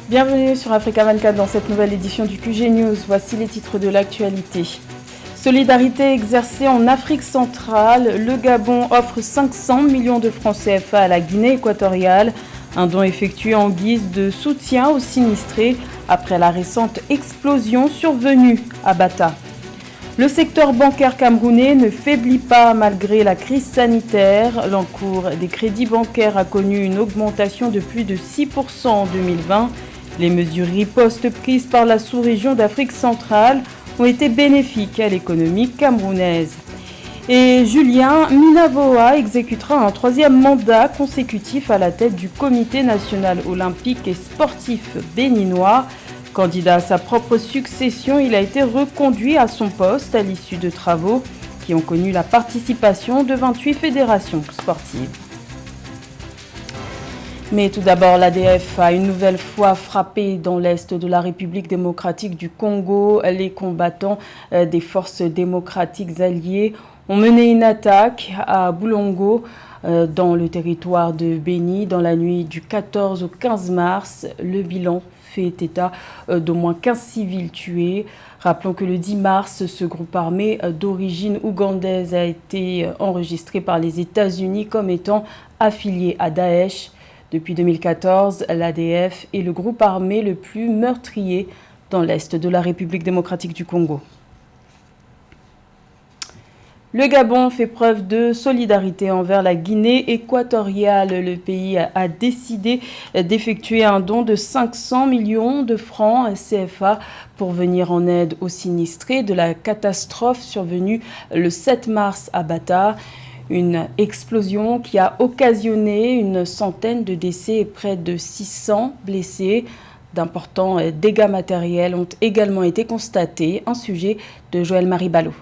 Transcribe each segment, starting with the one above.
Bienvenue sur Africa 24 dans cette nouvelle édition du QG News. Voici les titres de l'actualité. Solidarité exercée en Afrique centrale. Le Gabon offre 500 millions de francs CFA à la Guinée équatoriale. Un don effectué en guise de soutien aux sinistrés après la récente explosion survenue à Bata. Le secteur bancaire camerounais ne faiblit pas malgré la crise sanitaire. L'encours des crédits bancaires a connu une augmentation de plus de 6% en 2020. Les mesures ripostes prises par la sous-région d'Afrique centrale ont été bénéfiques à l'économie camerounaise. Et Julien Minavoa exécutera un 3e mandat consécutif à la tête du Comité national olympique et sportif béninois. Candidat à sa propre succession, il a été reconduit à son poste à l'issue de travaux qui ont connu la participation de 28 fédérations sportives. Mais tout d'abord, l'ADF a une nouvelle fois frappé dans l'est de la République démocratique du Congo. Les combattants des forces démocratiques alliées ont mené une attaque à Boulongo, dans le territoire de Béni, dans la nuit du 14 au 15 mars. Le bilan fait état d'au moins 15 civils tués. Rappelons que le 10 mars, ce groupe armé d'origine ougandaise a été enregistré par les États-Unis comme étant affilié à Daesh. Depuis 2014, l'ADF est le groupe armé le plus meurtrier dans l'est de la République démocratique du Congo. Le Gabon fait preuve de solidarité envers la Guinée équatoriale. Le pays a décidé d'effectuer un don de 500 millions de francs CFA pour venir en aide aux sinistrés de la catastrophe survenue le 7 mars à Bata. Une explosion qui a occasionné une centaine de décès et près de 600 blessés. D'importants dégâts matériels ont également été constatés. Un sujet de Joël-Marie Ballot.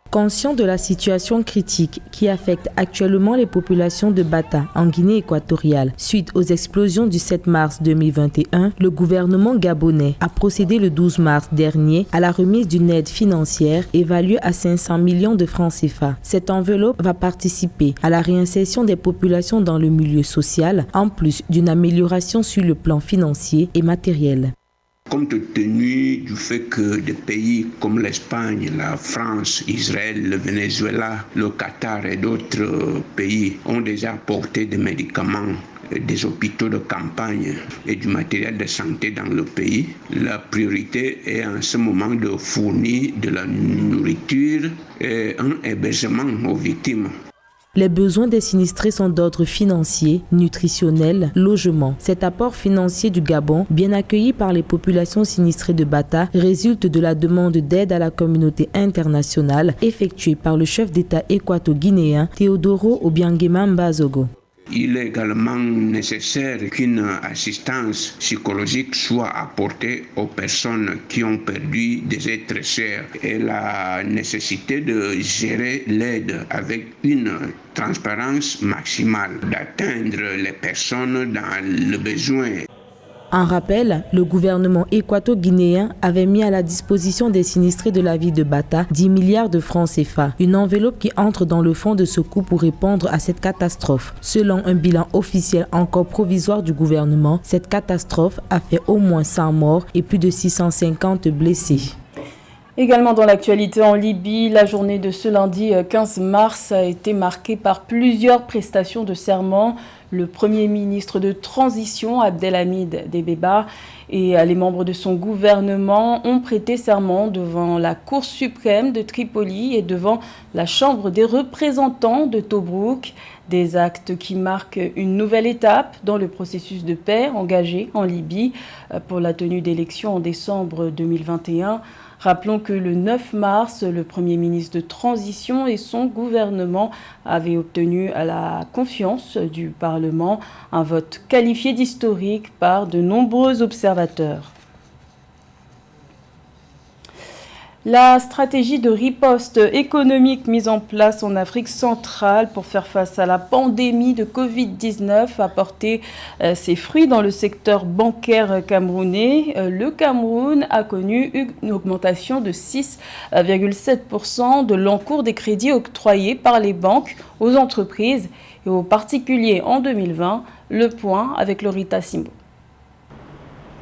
Conscient de la situation critique qui affecte actuellement les populations de Bata en Guinée équatoriale suite aux explosions du 7 mars 2021, le gouvernement gabonais a procédé le 12 mars dernier à la remise d'une aide financière évaluée à 500 millions de francs CFA. Cette enveloppe va participer à la réinsertion des populations dans le milieu social, en plus d'une amélioration sur le plan financier et matériel. Compte tenu du fait que des pays comme l'Espagne, la France, Israël, le Venezuela, le Qatar et d'autres pays ont déjà apporté des médicaments, des hôpitaux de campagne et du matériel de santé dans le pays, la priorité est en ce moment de fournir de la nourriture et un hébergement aux victimes. Les besoins des sinistrés sont d'ordre financier, nutritionnel, logement. Cet apport financier du Gabon, bien accueilli par les populations sinistrées de Bata, résulte de la demande d'aide à la communauté internationale effectuée par le chef d'État équato-guinéen Teodoro Obiangema Mbazogo. Il est également nécessaire qu'une assistance psychologique soit apportée aux personnes qui ont perdu des êtres chers et la nécessité de gérer l'aide avec une transparence maximale, d'atteindre les personnes dans le besoin. En rappel, le gouvernement équato-guinéen avait mis à la disposition des sinistrés de la ville de Bata 10 milliards de francs CFA, une enveloppe qui entre dans le fonds de secours pour répondre à cette catastrophe. Selon un bilan officiel encore provisoire du gouvernement, cette catastrophe a fait au moins 100 morts et plus de 650 blessés. Également dans l'actualité en Libye, la journée de ce lundi 15 mars a été marquée par plusieurs prestations de serment. Le Premier ministre de transition, Abdelhamid Debeba, et les membres de son gouvernement ont prêté serment devant la Cour suprême de Tripoli et devant la Chambre des représentants de Tobrouk. Des actes qui marquent une nouvelle étape dans le processus de paix engagé en Libye pour la tenue d'élections en décembre 2021. Rappelons que le 9 mars, le Premier ministre de transition et son gouvernement avaient obtenu la confiance du Parlement, un vote qualifié d'historique par de nombreux observateurs. La stratégie de riposte économique mise en place en Afrique centrale pour faire face à la pandémie de Covid-19 a porté ses fruits dans le secteur bancaire camerounais. Le Cameroun a connu une augmentation de 6,7% de l'encours des crédits octroyés par les banques aux entreprises et aux particuliers en 2020. Le point avec Lorita Simbo.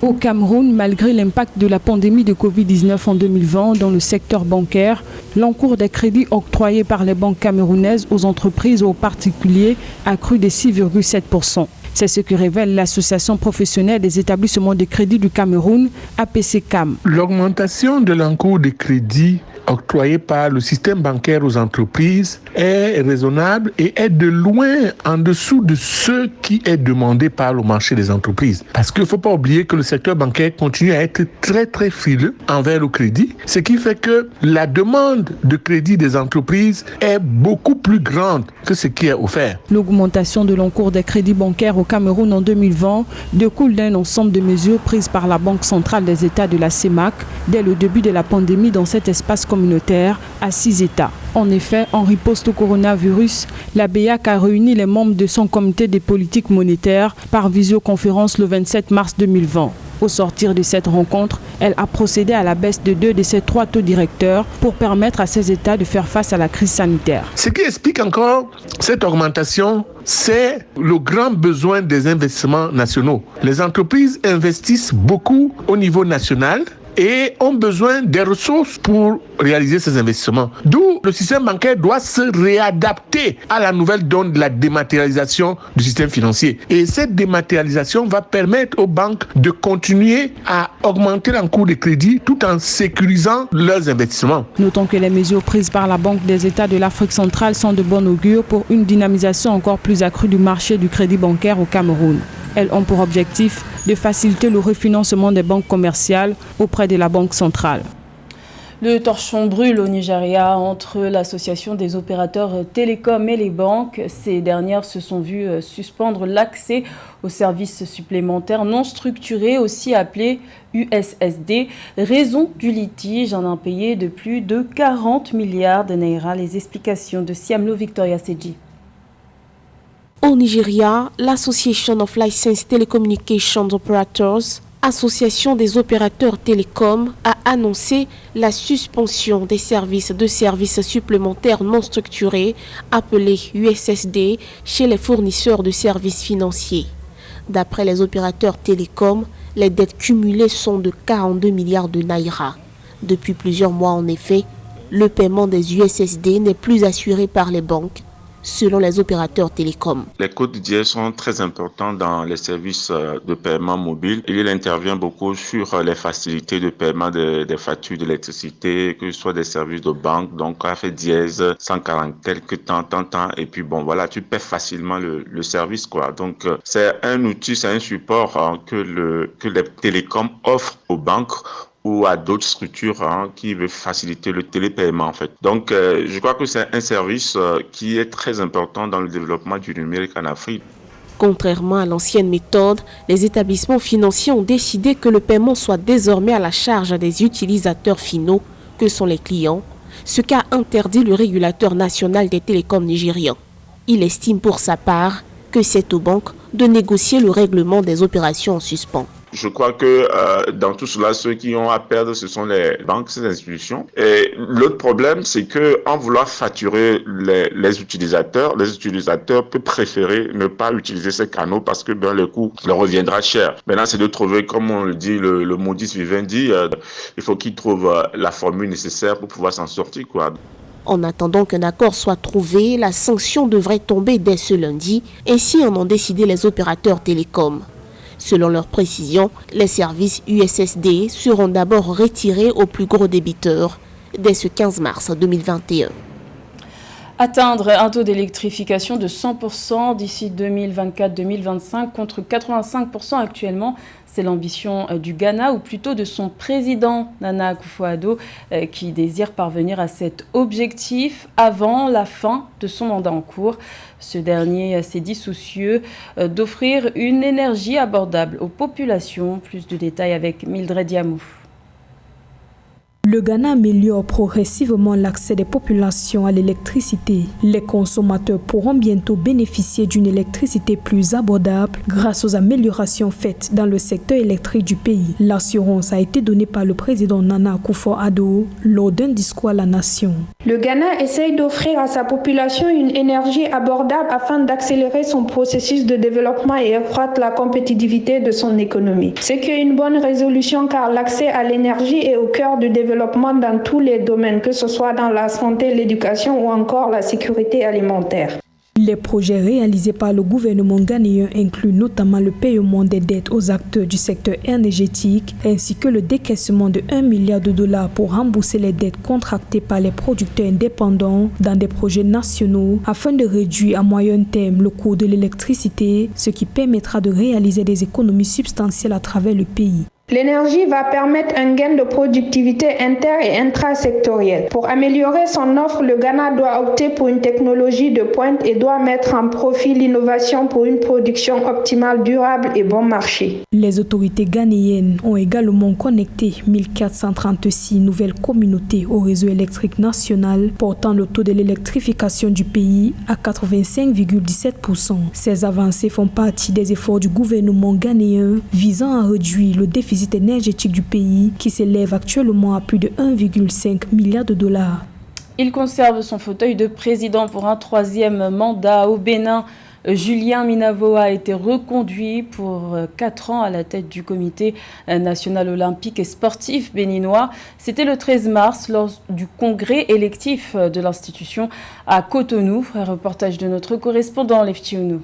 Au Cameroun, malgré l'impact de la pandémie de Covid-19 en 2020 dans le secteur bancaire, l'encours des crédits octroyés par les banques camerounaises aux entreprises et aux particuliers a cru de 6,7%. C'est ce que révèle l'Association professionnelle des établissements de crédit du Cameroun, APC-CAM. L'augmentation de l'encours de crédit octroyé par le système bancaire aux entreprises est raisonnable et est de loin en dessous de ce qui est demandé par le marché des entreprises. Parce qu'il ne faut pas oublier que le secteur bancaire continue à être très frileux envers le crédit, ce qui fait que la demande de crédit des entreprises est beaucoup plus grande que ce qui est offert. L'augmentation de l'encours des crédits bancaires au Cameroun en 2020 découle d'un ensemble de mesures prises par la Banque centrale des États de la CEMAC dès le début de la pandémie dans cet espace communautaire à 6 États. En effet, en riposte au coronavirus, la BEAC a réuni les membres de son comité des politiques monétaires par visioconférence le 27 mars 2020. Au sortir de cette rencontre, elle a procédé à la baisse de 2 de ses 3 taux directeurs pour permettre à ces États de faire face à la crise sanitaire. Ce qui explique encore cette augmentation, c'est le grand besoin des investissements nationaux. Les entreprises investissent beaucoup au niveau national et ont besoin des ressources pour réaliser ces investissements. D'où le système bancaire doit se réadapter à la nouvelle donne de la dématérialisation du système financier. Et cette dématérialisation va permettre aux banques de continuer à augmenter l'encours de crédit tout en sécurisant leurs investissements. Notons que les mesures prises par la Banque des États de l'Afrique centrale sont de bon augure pour une dynamisation encore plus accrue du marché du crédit bancaire au Cameroun. Elles ont pour objectif de faciliter le refinancement des banques commerciales auprès de la Banque centrale. Le torchon brûle au Nigeria entre l'association des opérateurs télécoms et les banques. Ces dernières se sont vues suspendre l'accès aux services supplémentaires non structurés, aussi appelés USSD, raison du litige en impayé de plus de 40 milliards de naira. Les explications de Siamlo Victoria Seji. Au Nigeria, l'Association of Licensed Telecommunications Operators, association des opérateurs télécoms, a annoncé la suspension des services supplémentaires non structurés, appelés USSD, chez les fournisseurs de services financiers. D'après les opérateurs télécoms, les dettes cumulées sont de 42 milliards de naira. Depuis plusieurs mois en effet, le paiement des USSD n'est plus assuré par les banques, selon les opérateurs télécoms. Les codes d'IA sont très importants dans les services de paiement mobile. Il intervient beaucoup sur les facilités de paiement des factures d'électricité, que ce soit des services de banque. Donc, on a fait dièse 140 quelques temps, et puis bon, voilà, tu paies facilement le service, quoi. Donc, c'est un outil, c'est un support que les télécoms offrent aux banques ou à d'autres structures qui veulent faciliter le télépaiement en fait. Donc je crois que c'est un service qui est très important dans le développement du numérique en Afrique. Contrairement à l'ancienne méthode, les établissements financiers ont décidé que le paiement soit désormais à la charge des utilisateurs finaux, que sont les clients, ce qu'a interdit le régulateur national des télécoms nigérians. Il estime pour sa part que c'est aux banques de négocier le règlement des opérations en suspens. Je crois que dans tout cela, ceux qui ont à perdre, ce sont les banques, ces institutions. Et l'autre problème, c'est que en vouloir facturer les utilisateurs peuvent préférer ne pas utiliser ces canaux parce que le coût leur reviendra cher. Maintenant, c'est de trouver, comme on le dit, le modus vivendi, il faut qu'ils trouvent la formule nécessaire pour pouvoir s'en sortir, quoi. En attendant qu'un accord soit trouvé, la sanction devrait tomber dès ce lundi, ainsi en ont décidé les opérateurs télécoms. Selon leurs précisions, les services USSD seront d'abord retirés aux plus gros débiteurs dès ce 15 mars 2021. Atteindre un taux d'électrification de 100% d'ici 2024-2025 contre 85% actuellement, c'est l'ambition du Ghana, ou plutôt de son président Nana Akufo-Addo, qui désire parvenir à cet objectif avant la fin de son mandat en cours. Ce dernier s'est dit soucieux d'offrir une énergie abordable aux populations. Plus de détails avec Mildred Yamou. Le Ghana améliore progressivement l'accès des populations à l'électricité. Les consommateurs pourront bientôt bénéficier d'une électricité plus abordable grâce aux améliorations faites dans le secteur électrique du pays. L'assurance a été donnée par le président Nana Akufo-Addo lors d'un discours à la nation. Le Ghana essaye d'offrir à sa population une énergie abordable afin d'accélérer son processus de développement et accroître la compétitivité de son économie. C'est une bonne résolution car l'accès à l'énergie est au cœur du développement dans tous les domaines, que ce soit dans la santé, l'éducation ou encore la sécurité alimentaire. Les projets réalisés par le gouvernement ghanéen incluent notamment le paiement des dettes aux acteurs du secteur énergétique ainsi que le décaissement de $1 milliard pour rembourser les dettes contractées par les producteurs indépendants dans des projets nationaux afin de réduire à moyen terme le coût de l'électricité, ce qui permettra de réaliser des économies substantielles à travers le pays. L'énergie va permettre un gain de productivité inter- et intrasectorielle. Pour améliorer son offre, le Ghana doit opter pour une technologie de pointe et doit mettre en profit l'innovation pour une production optimale, durable et bon marché. Les autorités ghanéennes ont également connecté 1436 nouvelles communautés au réseau électrique national, portant le taux de l'électrification du pays à 85,17%. Ces avancées font partie des efforts du gouvernement ghanéen visant à réduire le déficit énergétique du pays qui s'élève actuellement à plus de $1,5 milliard. Il conserve son fauteuil de président pour un 3e mandat au Bénin. Julien Minavoa a été reconduit pour 4 ans à la tête du comité national olympique et sportif béninois. C'était le 13 mars lors du congrès électif de l'institution à Cotonou. Un reportage de notre correspondant Leftiounou.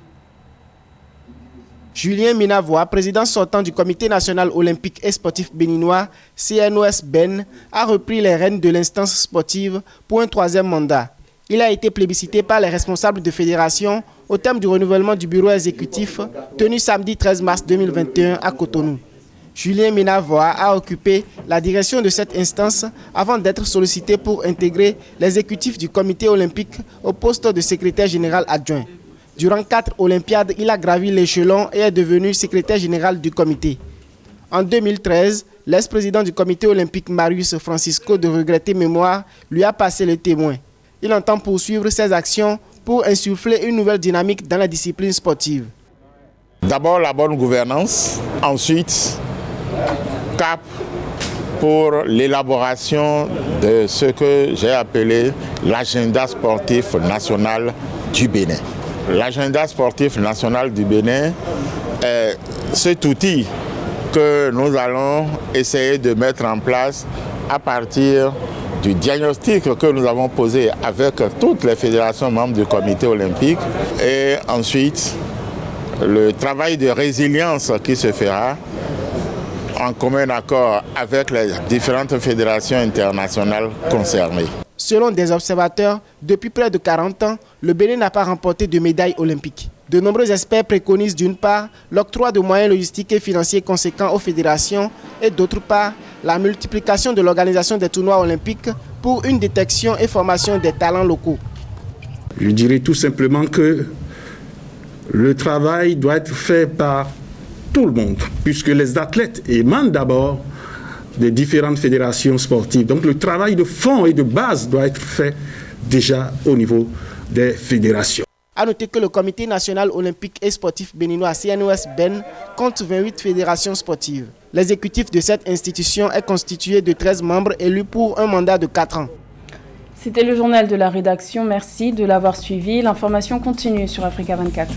Julien Minavoa, président sortant du Comité national olympique et sportif béninois, CNOS-BEN, a repris les rênes de l'instance sportive pour un 3e mandat. Il a été plébiscité par les responsables de fédération au terme du renouvellement du bureau exécutif tenu samedi 13 mars 2021 à Cotonou. Julien Minavoa a occupé la direction de cette instance avant d'être sollicité pour intégrer l'exécutif du Comité olympique au poste de secrétaire général adjoint. Durant 4 Olympiades, il a gravi l'échelon et est devenu secrétaire général du comité. En 2013, l'ex-président du comité olympique Marius Francisco de regrettée mémoire lui a passé le témoin. Il entend poursuivre ses actions pour insuffler une nouvelle dynamique dans la discipline sportive. D'abord la bonne gouvernance, ensuite cap pour l'élaboration de ce que j'ai appelé l'agenda sportif national du Bénin. L'agenda sportif national du Bénin est cet outil que nous allons essayer de mettre en place à partir du diagnostic que nous avons posé avec toutes les fédérations membres du comité olympique et ensuite le travail de résilience qui se fera en commun accord avec les différentes fédérations internationales concernées. Selon des observateurs, depuis près de 40 ans, le Bénin n'a pas remporté de médaille olympique. De nombreux experts préconisent d'une part l'octroi de moyens logistiques et financiers conséquents aux fédérations et d'autre part la multiplication de l'organisation des tournois olympiques pour une détection et formation des talents locaux. Je dirais tout simplement que le travail doit être fait par tout le monde, puisque les athlètes émanent d'abord des différentes fédérations sportives. Donc le travail de fond et de base doit être fait déjà au niveau des fédérations. A noter que le Comité national olympique et sportif béninois CNOS-BEN compte 28 fédérations sportives. L'exécutif de cette institution est constitué de 13 membres élus pour un mandat de 4 ans. C'était le journal de la rédaction. Merci de l'avoir suivi. L'information continue sur Africa 24.